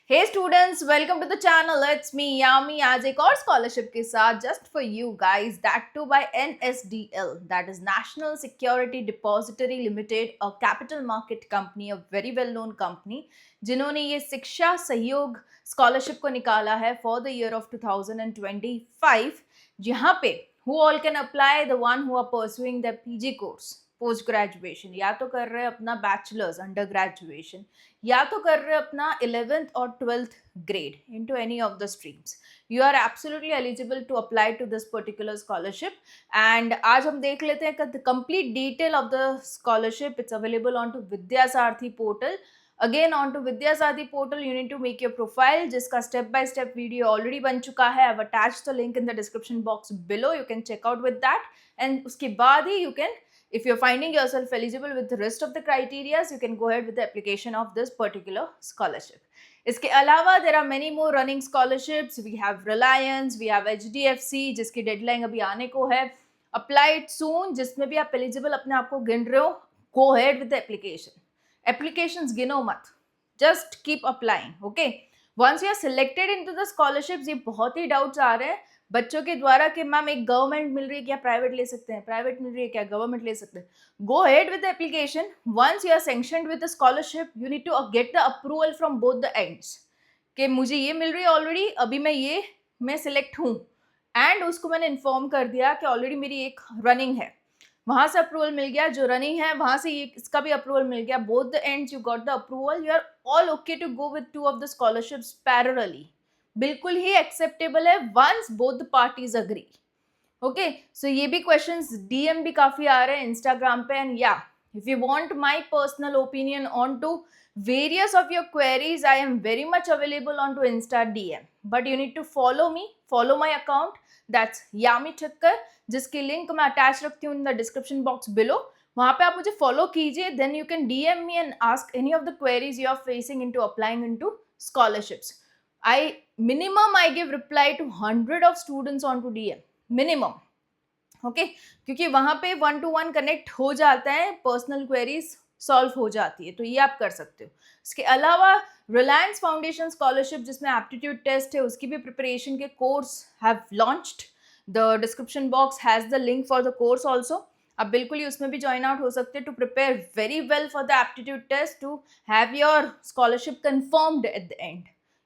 Hey students, welcome to the channel. It's me Yami आज एक और scholarship के साथ just for you guys, that too by NSDL, that is National Security Depository Limited, a capital market company, a very well known company, जिन्होंने ये शिक्षा सहयोग scholarship को निकाला है for the year of 2025, जहाँ पे who all can apply, the one who are pursuing their PG course, post graduation, या तो कर रहे हैं अपना बैचलर्स अंडर ग्रेजुएशन, या तो कर रहे हैं अपना 11th और 12th grade into any of the streams, you are absolutely eligible to apply to this particular scholarship. And आज हम देख लेते हैं the complete detail of the scholarship. It's available on to Vidyasaarathi portal. Again on to Vidyasaarathi portal you need to make your profile, जिसका step by step video already बन चुका है. I have attached the link in the description box below. You can check out with that. And उसके बाद ही you can, if you're finding yourself eligible with the rest of the criteria, you can go ahead with the application of this particular scholarship. इसके अलावा there are many more running scholarships. We have Reliance, we have HDFC, जिसकी deadline अभी आने को है. Apply it soon. जिसमें भी आप एलिजिबल अपने आप को गिन रहे हो, go ahead with the application. Applications गिनो मत, just keep applying. Okay. Once you are selected into the scholarships, ये बहुत ही डाउट्स आ रहे हैं बच्चों के द्वारा कि मैम एक गवर्नमेंट मिल रही है क्या प्राइवेट ले सकते हैं, प्राइवेट मिल रही है क्या गवर्नमेंट ले सकते हैं. Go ahead with the application. Once you are sanctioned with the scholarship, you need to get the approval from both the ends कि मुझे ये मिल रही है ऑलरेडी, अभी मैं सिलेक्ट हूँ, एंड उसको मैंने इन्फॉर्म कर दिया कि ऑलरेडी मेरी एक रनिंग है, वहां से अप्रूवल मिल गया. जो रनिंग है वहां से ये इसका भी अप्रूवल मिल गया. Both the ends you got the approval. You are all okay to go with 2 of the scholarships parallelly. बिल्कुल ही एक्सेप्टेबल है once both the parties agree. Okay, so ये भी क्वेश्चंस डीएम भी काफी आ रहे हैं इंस्टाग्राम पे. एंड या if you want my personal opinion on to various of your queries, I am very much available on to Insta DM, but you need to follow me, follow my account, that's Yami Thakkar, जिसकी link मैं attach रखती हूँ in the description box below. वहाँ पे आप मुझे follow कीजिए. Then you can DM me and ask any of the queries you are facing into applying into scholarships. I give reply to 100 of students on to DM minimum. Okay, क्योंकि वहाँ पे 1-to-1 connect हो जाता है, personal queries solve हो जाती है, तो ये आप कर सकते हो. इसके अलावा रिलायंस फाउंडेशन स्कॉलरशिप जिसमें एप्टीट्यूड टेस्ट है, उसकी भी प्रिपरेशन के course have launched. The description box has the link for the course also. आप बिल्कुल ही उसमें भी ज्वाइन आउट हो सकते हैं to prepare very well for the aptitude test, to have your scholarship confirmed at the end.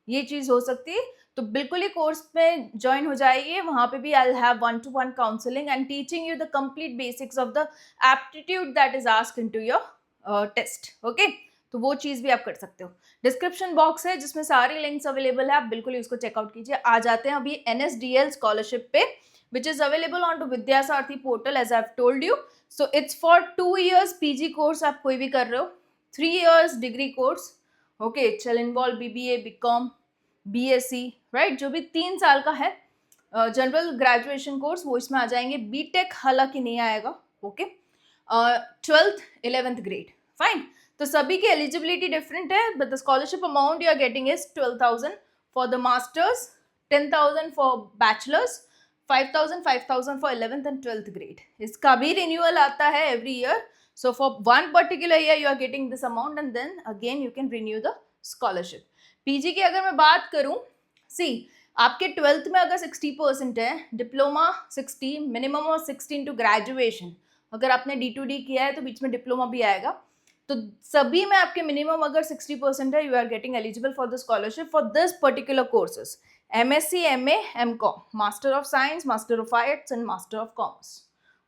ये चीज़ हो सकती है, तो बिल्कुल ही कोर्स में ज्वाइन हो जाइए. वहाँ पे भी I have 1-to-1 counselling and teaching you the complete basics of the aptitude that is asked into your test. Okay, तो वो चीज़ भी आप कर सकते हो. डिस्क्रिप्शन बॉक्स है जिसमें सारी लिंक्स अवेलेबल है, आप बिल्कुल ही उसको चेकआउट कीजिए. आ जाते हैं अभी NSDL स्कॉलरशिप पे, which is available on to Vidyasaarathi portal as I have told you. So it's for 2 years PG course आप कोई भी कर रहे हो, 3 years डिग्री कोर्स. ओके, चल involve BBA, BCom, BSc, right, जो भी 3 साल का है जनरल ग्रेजुएशन कोर्स, वो इसमें आ जाएंगे. BTech हालांकि नहीं आएगा. Okay, 12th 11th grade, fine. तो सभी की एलिजिबिलिटी डिफरेंट है, but the scholarship amount you are getting is 12,000 for the masters, 10,000 for bachelors, 5,000 for 11th and 12th grade. इसका भी रिन्यूअल आता है every year. So for one particular year you are getting this amount and then again you can renew the scholarship. PG की अगर मैं बात करूं, आपके 12th में अगर 60% है, diploma 60, minimum of 16 to graduation. अगर आपने D2D किया है तो बीच में डिप्लोमा भी आएगा, तो सभी में आपके मिनिमम अगर 60% है, you are getting eligible for the scholarship for this particular courses: MSc, MA, MCom, master of science, master of arts and master of commerce.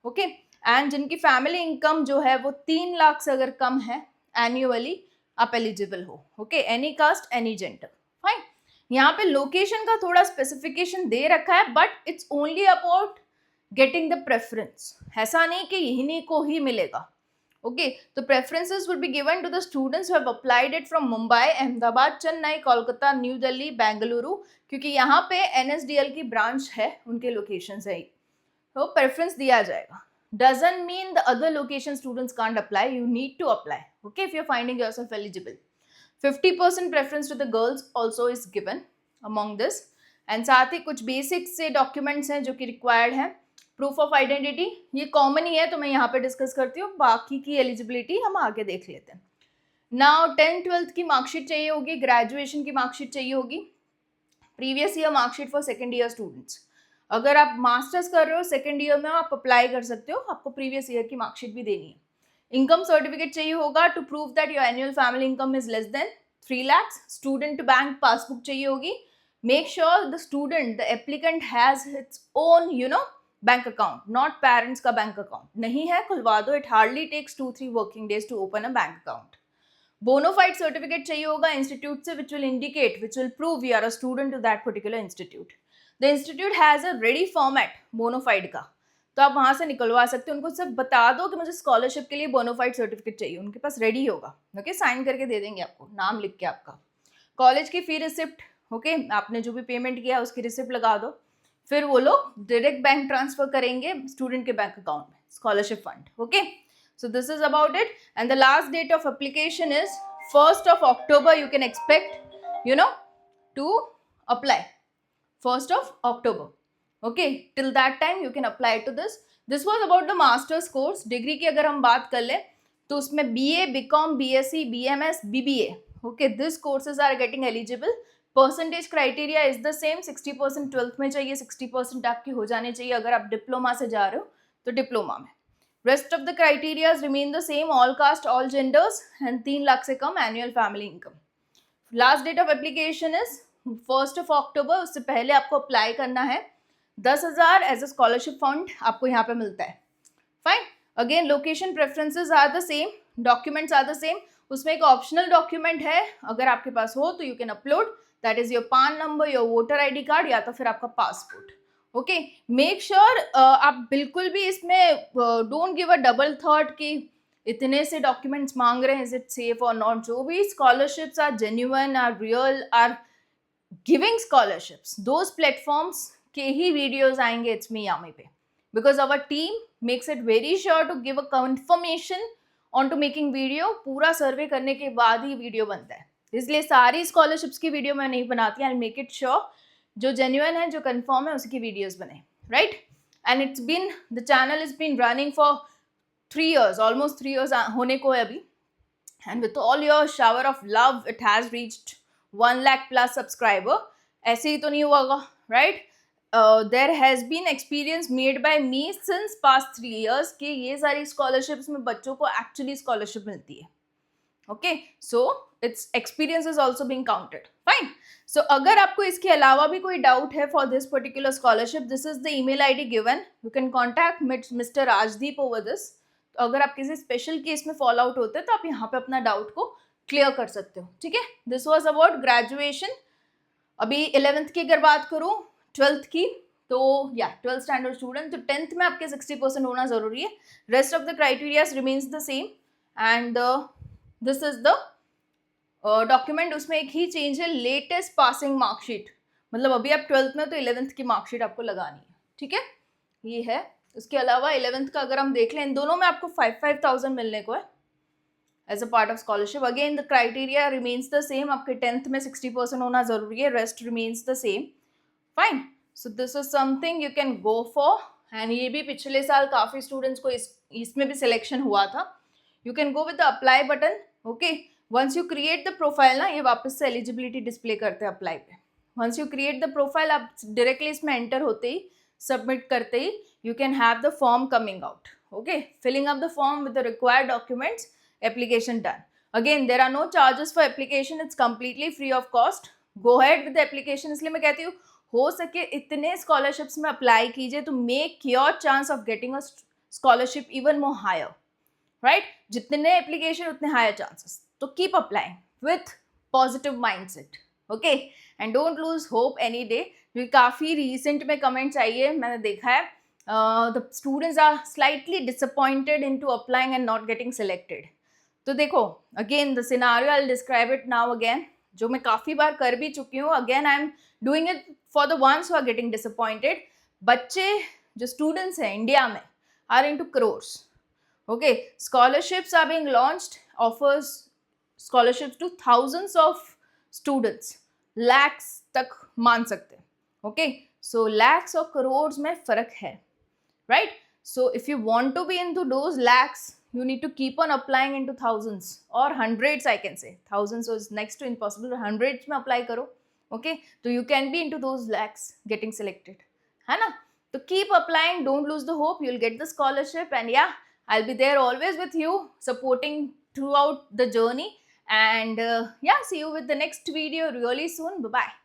Okay, and जिनकी फैमिली इनकम जो है वो 3 लाख से अगर कम है एन्युअली, आप एलिजिबल हो. Okay, any caste, any gender, fine. यहाँ पे लोकेशन का थोड़ा स्पेसिफिकेशन दे रखा है, but it's only about getting the preference. ऐसा नहीं कि इन्हीं को ही मिलेगा. ओके, तो preferences would be given to the students who have applied it from Mumbai, Ahmedabad, Chennai, Kolkata, New Delhi, Bengaluru, क्योंकि यहाँ पे NSDL की ब्रांच है, उनके लोकेशन है, तो प्रेफरेंस दिया जाएगा. Doesn't mean the other location students can't apply. You need to apply. Okay, if you're finding yourself eligible. 50% preference to the girls also is given among this. And साथ ही कुछ basic से documents हैं जो कि required हैं. Proof of identity, ये common ही है तो मैं यहाँ पे डिस्कस करती हूँ, बाकी की एलिजिबिलिटी हम आगे देख लेते हैं. नाउ 10th-12th की मार्कशीट चाहिए होगी, ग्रेजुएशन की मार्कशीट चाहिए होगी, previous year marksheet for second year students. अगर आप मास्टर्स कर रहे हो सेकेंड ईयर में, आप अप्लाई कर सकते हो, आपको प्रीवियस ईयर की मार्कशीट भी देनी है। इनकम सर्टिफिकेट चाहिए होगा to prove that your annual family income is less than 3 lakhs। Student bank passbook चाहिए होगी। Make sure the student, the applicant has its own bank account, not parents का bank account. नहीं है, खुलवा दो। It hardly takes 2-3 working days to open a bank account. Bonafide certificate चाहिए होगा institute से, which will indicate, which will prove you are a student to that particular institute. The institute has a ready format bona fide का, तो आप वहां से निकलवा सकते हो। उनको सिर्फ बता दो कि मुझे स्कॉलरशिप के लिए बोनोफाइड सर्टिफिकेट चाहिए, उनके पास रेडी होगा। ओके, साइन करके दे देंगे आपको, नाम लिख के आपका। कॉलेज की फी रिसिप्ट, ओके, आपने जो भी पेमेंट किया उसकी रिसिप्ट लगा दो। फिर वो लोग डायरेक्ट बैंक ट्रांसफर करेंगे स्टूडेंट के बैंक अकाउंट में, scholarship fund. Okay, so this is about it, and the last date of application is 1st of October. You can expect to apply 1st of October. Okay, till that time you can apply to this was about the masters course. Degree की अगर हम बात कर ले तो उसमें BA, BCom, BSc, BMS, BBA, okay, these courses are getting eligible. Percentage criteria is the same, 60% 12th में चाहिए, 60% आपकी हो जाने चाहिए अगर आप डिप्लोमा से जा रहे हो तो डिप्लोमा में। Rest of the criteria remain the same, all caste, all genders, and 3 lakh से कम annual family income. Last date of application is 1st of October. उससे पहले आपको अप्लाई करना है। 10,000 एज अ स्कॉलरशिप फंड आपको यहाँ पे मिलता है। Fine, again location preferences are the same, documents are the same. उसमें एक ऑप्शनल डॉक्यूमेंट है, अगर आपके पास हो तो you can upload, that is your PAN number, your voter ID card, या तो फिर आपका पासपोर्ट। ओके, मेक श्योर आप बिल्कुल भी इसमें don't give a double thought कि इतने से डॉक्यूमेंट्स मांग रहे हैं, इज इट सेफ और नॉट। जो भी scholarships are genuine, are real, are giving scholarships, those platforms के ही वीडियोज आएंगे इट्स मी यामी पे, because our team makes it very sure to give a confirmation on to making video. पूरा survey करने के बाद ही वीडियो बनता है, इसलिए सारी स्कॉलरशिप्स की वीडियो मैं नहीं बनाती। आई मेक इट श्योर जो जेन्युइन है, जो कंफर्म है, उसकी वीडियोस बने, right. And it's been, the channel is been running for 3 years, almost 3 years होने को है अभी। And with all your shower of love it has reached 1 lakh plus subscriber. ऐसे ही तो नहीं हुआ, right. There has been experience made by me since past 3 years कि ये सारी स्कॉलरशिप्स में बच्चों को एक्चुअली स्कॉलरशिप मिलती है। Okay, so it's experience is also being counted. Fine, so अगर आपको इसके अलावा भी कोई डाउट है for this particular scholarship, this is the email ID given, you can contact mister Rajdeep over this. तो अगर आप किसी स्पेशल केस में फॉलो आउट होते हैं तो आप यहाँ पे अपना डाउट को क्लियर कर सकते हो, ठीक है। This was about graduation. अभी 11th की अगर बात करूँ, 12th की, तो या 12th स्टैंडर्ड स्टूडेंट, तो 10th में आपके 60% होना जरूरी है। Rest of the criterias remains the same, and this is the document. उसमें एक ही चेंज है, लेटेस्ट पासिंग मार्कशीट, मतलब अभी आप 12th में तो 11th की मार्कशीट आपको लगानी है, ठीक है, ये है। उसके अलावा 11th का अगर हम देख लें, इन दोनों में आपको 5,000 मिलने को है as a part of scholarship. Again the criteria remains the same, आपके 10th में 60% होना जरूरी है, rest remains the same. Fine, so this is something you can go for. And ये भी पिछले साल काफ़ी स्टूडेंट्स को इसमें भी सिलेक्शन हुआ था। You can go with the apply button. Okay, once you create the profile ना, ये वापस से एलिजिबिलिटी डिस्प्ले करते हैं अप्लाई पे। Once you create the profile, आप डायरेक्टली इसमें एंटर होते ही, सबमिट करते ही, you can have the form coming out. Okay, filling up the form with the required documents, application done. Again there are no charges for application, it's completely free of cost. Go ahead with the application. इसलिए मैं कहती हूँ, हो सके इतने scholarships में apply कीजिए to make your chance of getting a scholarship even more higher, right. जितने एप्लीकेशन उतने हायर चांसेस, तो keep applying with positive mindset, okay, and don't lose hope any day. क्योंकि काफ़ी रिसेंट में कमेंट्स आई है, मैंने देखा है, the students are slightly disappointed in to applying and not getting selected. तो देखो, again the scenario, I will describe it now again, जो मैं काफ़ी बार कर भी चुकी हूँ। Again I am doing it for the ones who are getting disappointed. बच्चे जो स्टूडेंट्स हैं इंडिया में are into crores. Okay, scholarships are being launched, offers scholarships to thousands of students, lakhs तक मान सकते हैं। Okay, so lakhs और crores में फर्क है, right? So if you want to be into those lakhs, You need to keep on applying into thousands or hundreds, I can say. Thousands was next to impossible. Hundreds में apply करो. Okay, so you can be into those lakhs getting selected. है ना? So keep applying. Don't lose the hope. You'll get the scholarship. And yeah, I'll be there always with you, supporting throughout the journey. And yeah, see you with the next video really soon. Bye bye.